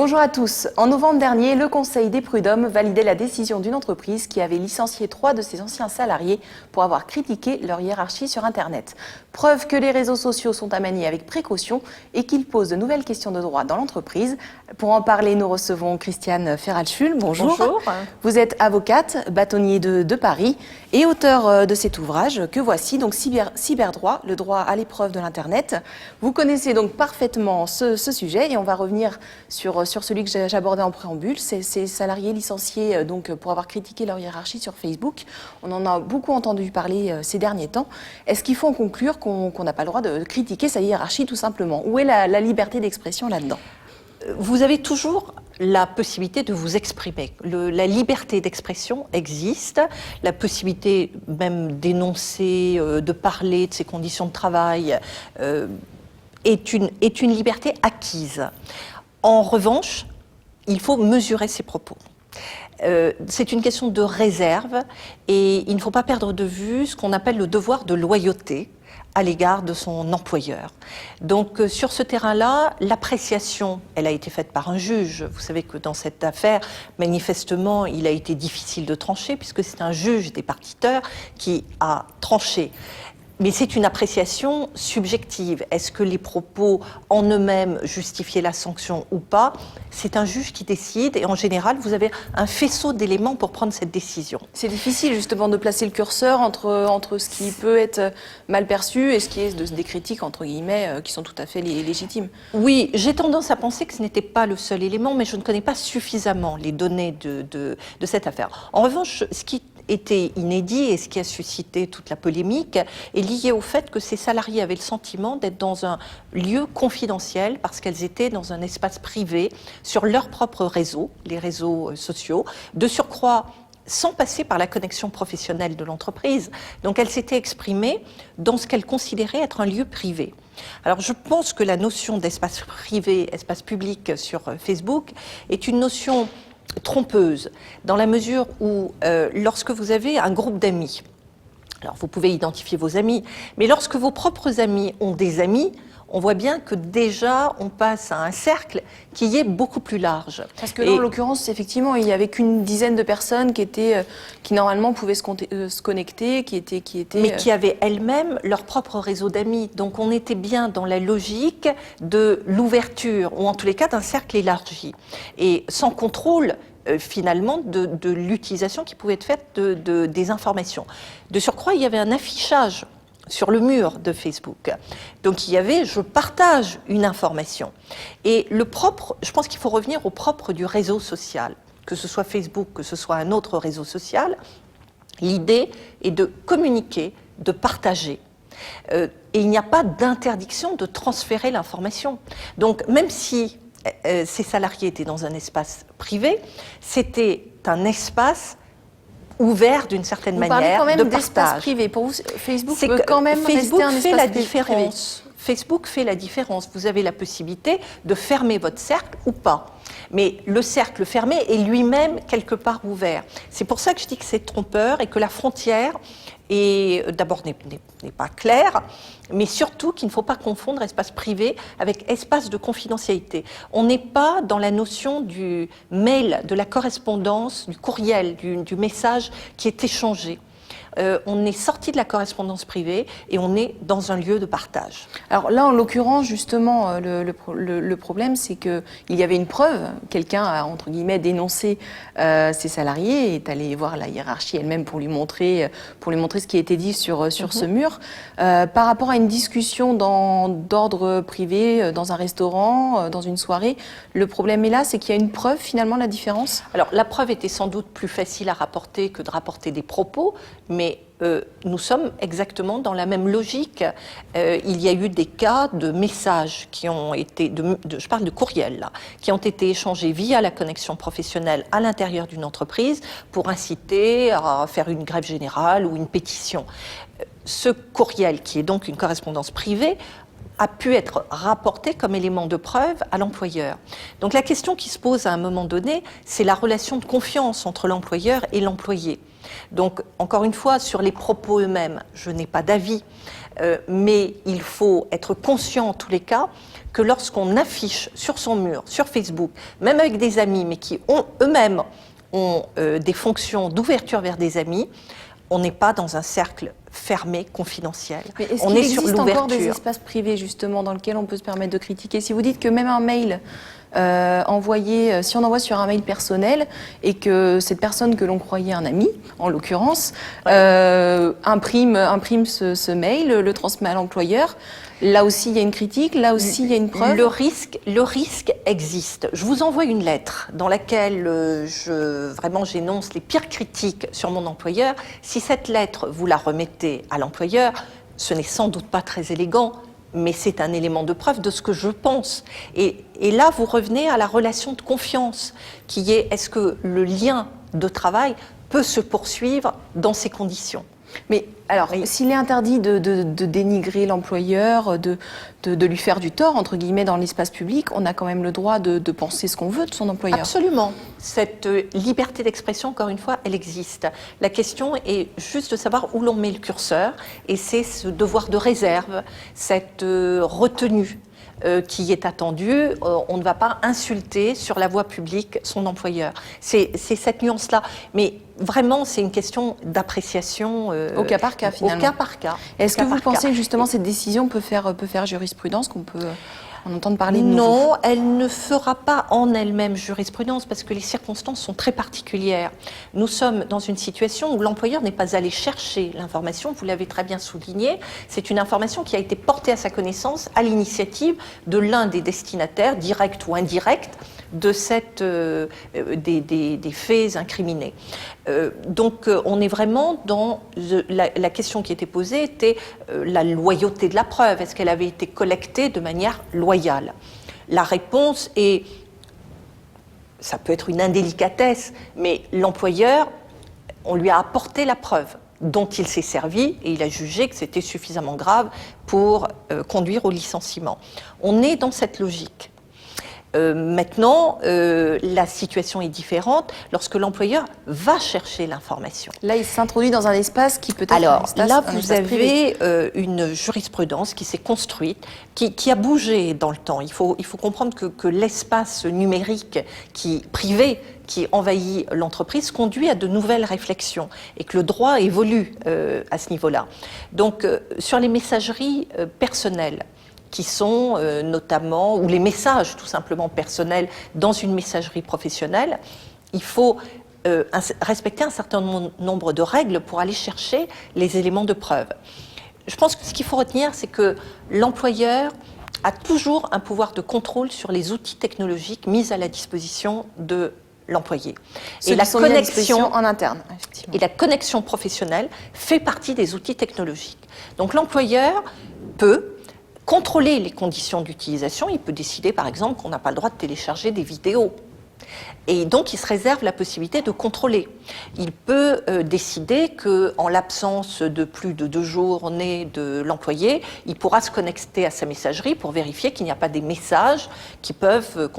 Bonjour à tous. En novembre dernier, le Conseil des prud'hommes validait la décision d'une entreprise qui avait licencié 3 de ses anciens salariés pour avoir critiqué leur hiérarchie sur Internet. Preuve que les réseaux sociaux sont à manier avec précaution et qu'ils posent de nouvelles questions de droit dans l'entreprise. Pour en parler, nous recevons Christiane Ferralschul. Bonjour. Bonjour. Vous êtes avocate, bâtonnier de Paris et auteur de cet ouvrage que voici, donc Cyberdroit, le droit à l'épreuve de l'Internet. Vous connaissez donc parfaitement ce sujet et on va revenir sur celui que j'abordais en préambule, ces salariés licenciés donc, pour avoir critiqué leur hiérarchie sur Facebook. On en a beaucoup entendu parler ces derniers temps. Est-ce qu'il faut en conclure qu'on n'a pas le droit de critiquer sa hiérarchie tout simplement? Où est la liberté d'expression là-dedans? Vous avez toujours la possibilité de vous exprimer. La liberté d'expression existe, la possibilité même d'énoncer, de parler de ses conditions de travail est une liberté acquise. En revanche, il faut mesurer ses propos. C'est une question de réserve et il ne faut pas perdre de vue ce qu'on appelle le devoir de loyauté à l'égard de son employeur. Donc sur ce terrain-là, l'appréciation, elle a été faite par un juge. Vous savez que dans cette affaire, manifestement, il a été difficile de trancher puisque c'est un juge départiteur qui a tranché. Mais c'est une appréciation subjective. Est-ce que les propos en eux-mêmes justifiaient la sanction ou pas? C'est un juge qui décide et en général, vous avez un faisceau d'éléments pour prendre cette décision. C'est difficile justement de placer le curseur entre ce qui peut être mal perçu et ce qui est des critiques, entre guillemets, qui sont tout à fait légitimes. Oui, j'ai tendance à penser que ce n'était pas le seul élément, mais je ne connais pas suffisamment les données de cette affaire. En revanche, ce qui était inédit et ce qui a suscité toute la polémique est lié au fait que ces salariés avaient le sentiment d'être dans un lieu confidentiel parce qu'elles étaient dans un espace privé sur leur propre réseau, les réseaux sociaux, de surcroît sans passer par la connexion professionnelle de l'entreprise. Donc elles s'étaient exprimées dans ce qu'elles considéraient être un lieu privé. Alors je pense que la notion d'espace privé, espace public sur Facebook est une notion trompeuse, dans la mesure où lorsque vous avez un groupe d'amis, alors vous pouvez identifier vos amis, mais lorsque vos propres amis ont des amis, on voit bien que déjà on passe à un cercle qui est beaucoup plus large. Parce que là, en l'occurrence, effectivement, il n'y avait qu'une dizaine de personnes qui normalement pouvaient se connecter, mais qui avaient elles-mêmes leur propre réseau d'amis. Donc on était bien dans la logique de l'ouverture, ou en tous les cas d'un cercle élargi. Et sans contrôle, finalement, de l'utilisation qui pouvait être faite des informations. De surcroît, il y avait un affichage sur le mur de Facebook. Donc il y avait « je partage une information ». Et je pense qu'il faut revenir au propre du réseau social, que ce soit Facebook, que ce soit un autre réseau social. L'idée est de communiquer, de partager. Et il n'y a pas d'interdiction de transférer l'information. Donc même si ces salariés étaient dans un espace privé, c'était un espace ouvert d'une certaine manière, quand même de d'espace privé. Pour vous, Facebook peut quand même rester un espace privé. Facebook fait la différence. Vous avez la possibilité de fermer votre cercle ou pas. Mais le cercle fermé est lui-même quelque part ouvert. C'est pour ça que je dis que c'est trompeur et que la frontière d'abord n'est pas claire, mais surtout qu'il ne faut pas confondre espace privé avec espace de confidentialité. On n'est pas dans la notion du mail, de la correspondance, du courriel, du message qui est échangé. On est sorti de la correspondance privée et on est dans un lieu de partage. Alors là, en l'occurrence, justement, le problème, c'est qu'il y avait une preuve. Quelqu'un a, entre guillemets, dénoncé ses salariés et est allé voir la hiérarchie elle-même pour lui montrer ce qui a été dit sur ce mur. Par rapport à une discussion d'ordre privé, dans un restaurant, dans une soirée, le problème est là, c'est qu'il y a une preuve, finalement, la différence? Alors, la preuve était sans doute plus facile à rapporter que de rapporter des propos, mais nous sommes exactement dans la même logique. Il y a eu des cas de messages qui ont été, je parle de courriels là, qui ont été échangés via la connexion professionnelle à l'intérieur d'une entreprise pour inciter à faire une grève générale ou une pétition. Ce courriel, qui est donc une correspondance privée, a pu être rapporté comme élément de preuve à l'employeur. Donc la question qui se pose à un moment donné, c'est la relation de confiance entre l'employeur et l'employé. Donc, encore une fois, sur les propos eux-mêmes, je n'ai pas d'avis, mais il faut être conscient en tous les cas que lorsqu'on affiche sur son mur, sur Facebook, même avec des amis, mais qui eux-mêmes ont des fonctions d'ouverture vers des amis, on n'est pas dans un cercle fermé, confidentiel. Mais est-ce on qu'il est sur existe l'ouverture. encore des espaces privés justement dans lesquels on peut se permettre de critiquer? Si vous dites que même un mail envoyé, si on envoie sur un mail personnel et que cette personne que l'on croyait un ami, en l'occurrence, imprime ce mail, le transmet à l'employeur, là aussi il y a une critique, là aussi il y a une preuve. Le risque existe. Je vous envoie une lettre dans laquelle vraiment j'énonce les pires critiques sur mon employeur. Si cette lettre, vous la remettez à l'employeur, ce n'est sans doute pas très élégant, mais c'est un élément de preuve de ce que je pense. Et là, vous revenez à la relation de confiance, qui est que le lien de travail peut se poursuivre dans ces conditions. Mais alors, s'il est interdit de dénigrer l'employeur, de lui faire du tort, entre guillemets, dans l'espace public, on a quand même le droit de penser ce qu'on veut de son employeur. Absolument. Cette liberté d'expression, encore une fois, elle existe. La question est juste de savoir où l'on met le curseur, et c'est ce devoir de réserve, cette retenue qui est attendu. On ne va pas insulter sur la voie publique son employeur. C'est cette nuance-là. Mais vraiment, c'est une question d'appréciation. Au cas par cas, finalement. Au cas par cas. Est-ce que vous pensez que justement cette décision peut faire jurisprudence, qu'on peut en entendre parler de nouveau? Non, elle ne fera pas en elle-même jurisprudence parce que les circonstances sont très particulières. Nous sommes dans une situation où l'employeur n'est pas allé chercher l'information, vous l'avez très bien souligné, c'est une information qui a été portée à sa connaissance à l'initiative de l'un des destinataires, direct ou indirect, de des faits incriminés. Donc on est vraiment dans la question qui était posée était la loyauté de la preuve. Est-ce qu'elle avait été collectée de manière loyale? La réponse est, ça peut être une indélicatesse, mais l'employeur, on lui a apporté la preuve dont il s'est servi et il a jugé que c'était suffisamment grave pour conduire au licenciement. On est dans cette logique. Maintenant, la situation est différente lorsque l'employeur va chercher l'information. Là, il s'introduit dans un espace qui peut être Alors, un espace, là, un vous espace privé. avez une jurisprudence qui s'est construite, qui a bougé dans le temps. Il faut comprendre que l'espace numérique privé qui envahit l'entreprise conduit à de nouvelles réflexions et que le droit évolue à ce niveau-là. Donc, sur les messageries personnelles, qui sont notamment, ou les messages tout simplement personnels dans une messagerie professionnelle, il faut respecter un certain nombre de règles pour aller chercher les éléments de preuve. Je pense que ce qu'il faut retenir, c'est que l'employeur a toujours un pouvoir de contrôle sur les outils technologiques mis à la disposition de l'employé. Et la connexion en interne, effectivement. Et la connexion professionnelle fait partie des outils technologiques. Donc l'employeur peut contrôler les conditions d'utilisation. Il peut décider, par exemple, qu'on n'a pas le droit de télécharger des vidéos. Et donc, il se réserve la possibilité de contrôler. Il peut décider qu'en l'absence de plus de 2 journées de l'employé, il pourra se connecter à sa messagerie pour vérifier qu'il n'y a pas des messages qui peuvent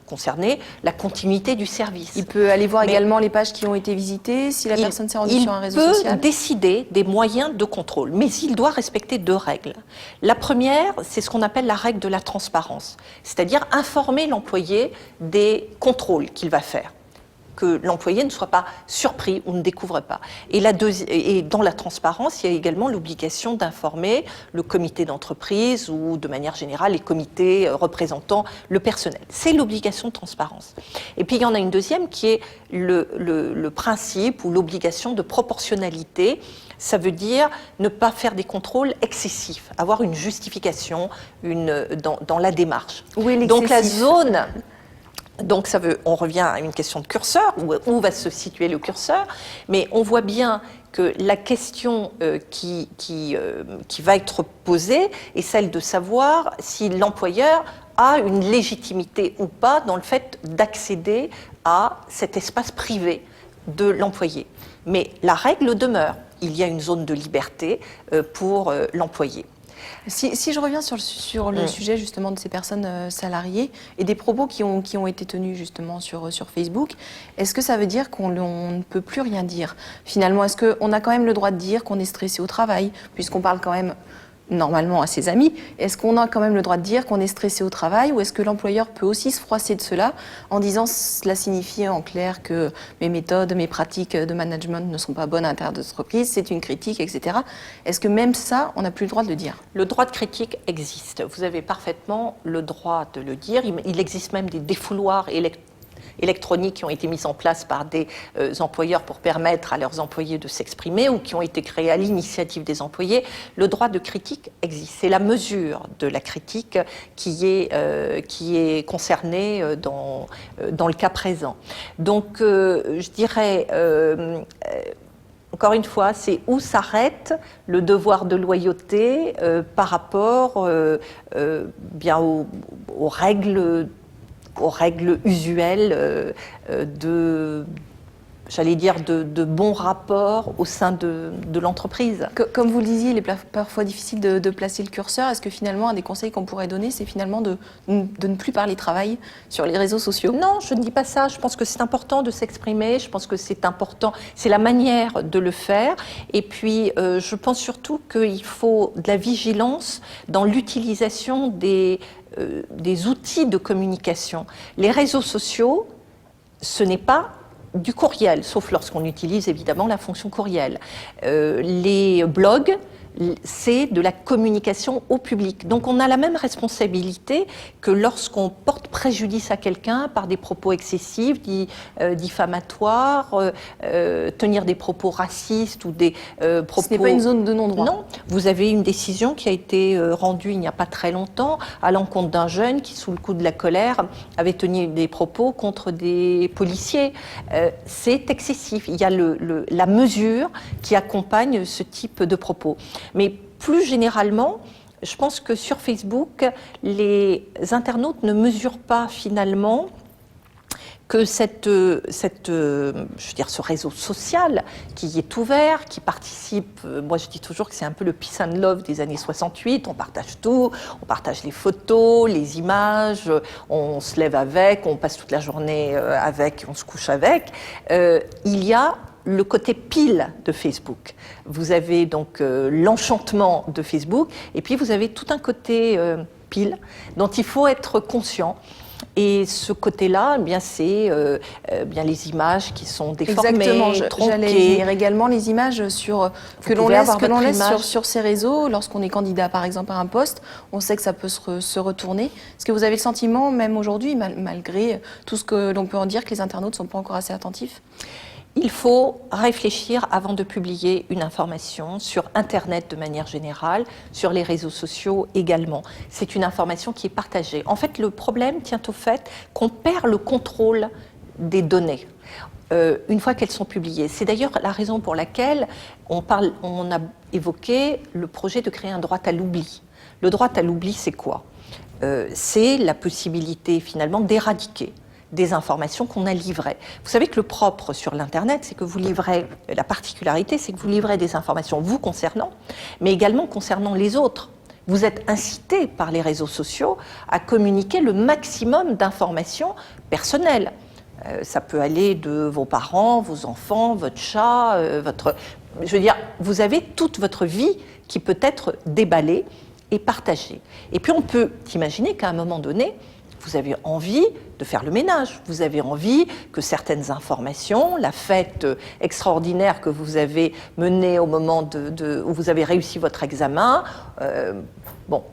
concerner la continuité du service. Il peut aller voir également les pages qui ont été visitées, si la personne s'est rendue sur un réseau social. Il peut décider des moyens de contrôle, mais il doit respecter 2 règles. La première, c'est ce qu'on appelle la règle de la transparence, c'est-à-dire informer l'employé des contrôles qu'il va faire, que l'employé ne soit pas surpris ou ne découvre pas. Et dans la transparence, il y a également l'obligation d'informer le comité d'entreprise ou de manière générale les comités représentant le personnel. C'est l'obligation de transparence. Et puis il y en a une deuxième qui est le principe ou l'obligation de proportionnalité. Ça veut dire ne pas faire des contrôles excessifs, avoir une justification dans la démarche. Oui, donc la zone... Donc on revient à une question de curseur, où va se situer le curseur, mais on voit bien que la question qui va être posée est celle de savoir si l'employeur a une légitimité ou pas dans le fait d'accéder à cet espace privé de l'employé. Mais la règle demeure, il y a une zone de liberté pour l'employé. Si je reviens sur le sujet justement de ces personnes salariées et des propos qui ont été tenus justement sur Facebook, est-ce que ça veut dire qu'on ne peut plus rien dire? Finalement, est-ce qu'on a quand même le droit de dire qu'on est stressé au travail, puisqu'on parle quand même normalement à ses amis? Est-ce qu'on a quand même le droit de dire qu'on est stressé au travail, ou est-ce que l'employeur peut aussi se froisser de cela en disant cela signifie en clair que mes méthodes, mes pratiques de management ne sont pas bonnes à l'intérieur de l'entreprise, c'est une critique, etc. Est-ce que même ça, on n'a plus le droit de le dire? Le droit de critique existe. Vous avez parfaitement le droit de le dire. Il existe même des défouloirs électroniques qui ont été mises en place par des employeurs pour permettre à leurs employés de s'exprimer ou qui ont été créés à l'initiative des employés. Le droit de critique existe. C'est la mesure de la critique qui est concernée dans le cas présent. Donc, je dirais... encore une fois, c'est où s'arrête le devoir de loyauté par rapport bien aux règles usuelles j'allais dire, de bons rapports au sein de l'entreprise. Comme vous le disiez, il est parfois difficile de placer le curseur. Est-ce que finalement, un des conseils qu'on pourrait donner, c'est finalement de ne plus parler travail sur les réseaux sociaux? Non, je ne dis pas ça. Je pense que c'est important de s'exprimer. Je pense que c'est important. C'est la manière de le faire. Et puis, je pense surtout qu'il faut de la vigilance dans l'utilisation des outils de communication. Les réseaux sociaux, ce n'est pas du courriel, sauf lorsqu'on utilise évidemment la fonction courriel. Les blogs, c'est de la communication au public. Donc on a la même responsabilité que lorsqu'on porte préjudice à quelqu'un par des propos excessifs, diffamatoires, tenir des propos racistes ou des propos... Ce n'est pas une zone de non-droit. Non, vous avez une décision qui a été rendue il n'y a pas très longtemps à l'encontre d'un jeune qui, sous le coup de la colère, avait tenu des propos contre des policiers. C'est excessif. Il y a la mesure qui accompagne ce type de propos. Mais plus généralement, je pense que sur Facebook, les internautes ne mesurent pas finalement que ce réseau social qui est ouvert, qui participe, moi je dis toujours que c'est un peu le peace and love des années 68, on partage tout, on partage les photos, les images, on se lève avec, on passe toute la journée avec, on se couche avec. Il y a le côté pile de Facebook. Vous avez donc l'enchantement de Facebook, et puis vous avez tout un côté pile dont il faut être conscient. Et ce côté-là, eh bien, c'est bien les images qui sont déformées, tronquées. J'allais dire également les images que l'on laisse sur ces réseaux. Lorsqu'on est candidat, par exemple, à un poste, on sait que ça peut se retourner. Est-ce que vous avez le sentiment, même aujourd'hui, malgré tout ce que l'on peut en dire, que les internautes ne sont pas encore assez attentifs ? Il faut réfléchir avant de publier une information sur Internet de manière générale, sur les réseaux sociaux également. C'est une information qui est partagée. En fait, le problème tient au fait qu'on perd le contrôle des données une fois qu'elles sont publiées. C'est d'ailleurs la raison pour laquelle on a évoqué le projet de créer un droit à l'oubli. Le droit à l'oubli, c'est quoi ? C'est la possibilité finalement d'éradiquer des informations qu'on a livrées. Vous savez que le propre sur l'Internet, c'est que vous livrez, la particularité, c'est que vous livrez des informations vous concernant, mais également concernant les autres. Vous êtes incité par les réseaux sociaux à communiquer le maximum d'informations personnelles. Ça peut aller de vos parents, vos enfants, votre chat, je veux dire, vous avez toute votre vie qui peut être déballée et partagée. Et puis on peut imaginer qu'à un moment donné, vous avez envie de faire le ménage, vous avez envie que certaines informations, la fête extraordinaire que vous avez menée au moment où vous avez réussi votre examen,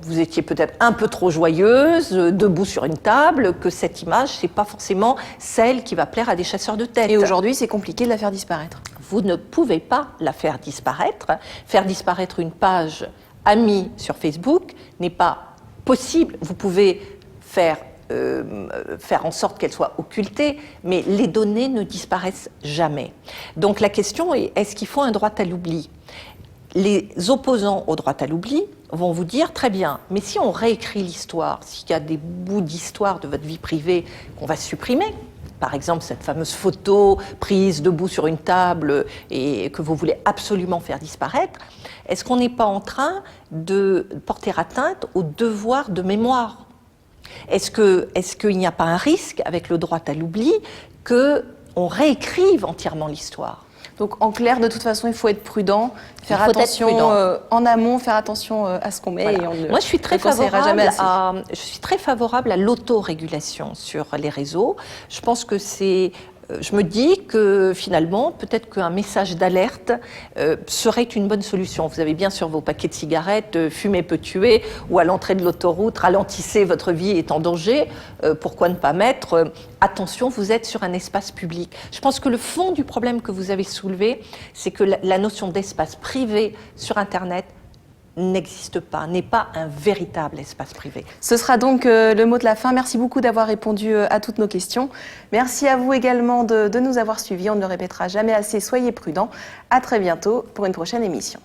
vous étiez peut-être un peu trop joyeuse, debout sur une table, que cette image, c'est pas forcément celle qui va plaire à des chasseurs de tête. Et aujourd'hui, c'est compliqué de la faire disparaître. Vous ne pouvez pas la faire disparaître. Faire disparaître une page amie sur Facebook n'est pas possible. Vous pouvez faire en sorte qu'elle soit occultée, mais les données ne disparaissent jamais. Donc la question est, est-ce qu'il faut un droit à l'oubli ? Les opposants au droit à l'oubli vont vous dire, très bien, mais si on réécrit l'histoire, s'il y a des bouts d'histoire de votre vie privée qu'on va supprimer, par exemple cette fameuse photo prise debout sur une table et que vous voulez absolument faire disparaître, est-ce qu'on n'est pas en train de porter atteinte au devoir de mémoire ? Est-ce qu'il n'y a pas un risque, avec le droit à l'oubli, qu'on réécrive entièrement l'histoire ? Donc en clair, de toute façon, il faut être prudent, faire attention en amont, faire attention à ce qu'on met. Voilà. Et on ne Moi, je suis très jamais favorable à l'autorégulation sur les réseaux. Je pense que je me dis que finalement, peut-être qu'un message d'alerte serait une bonne solution. Vous avez bien sur vos paquets de cigarettes, fumer peut tuer, ou à l'entrée de l'autoroute, ralentissez, votre vie est en danger. Pourquoi ne pas mettre attention, vous êtes sur un espace public. Je pense que le fond du problème que vous avez soulevé, c'est que la notion d'espace privé sur Internet n'existe pas, n'est pas un véritable espace privé. Ce sera donc le mot de la fin. Merci beaucoup d'avoir répondu à toutes nos questions. Merci à vous également de nous avoir suivis. On ne le répétera jamais assez. Soyez prudents. À très bientôt pour une prochaine émission.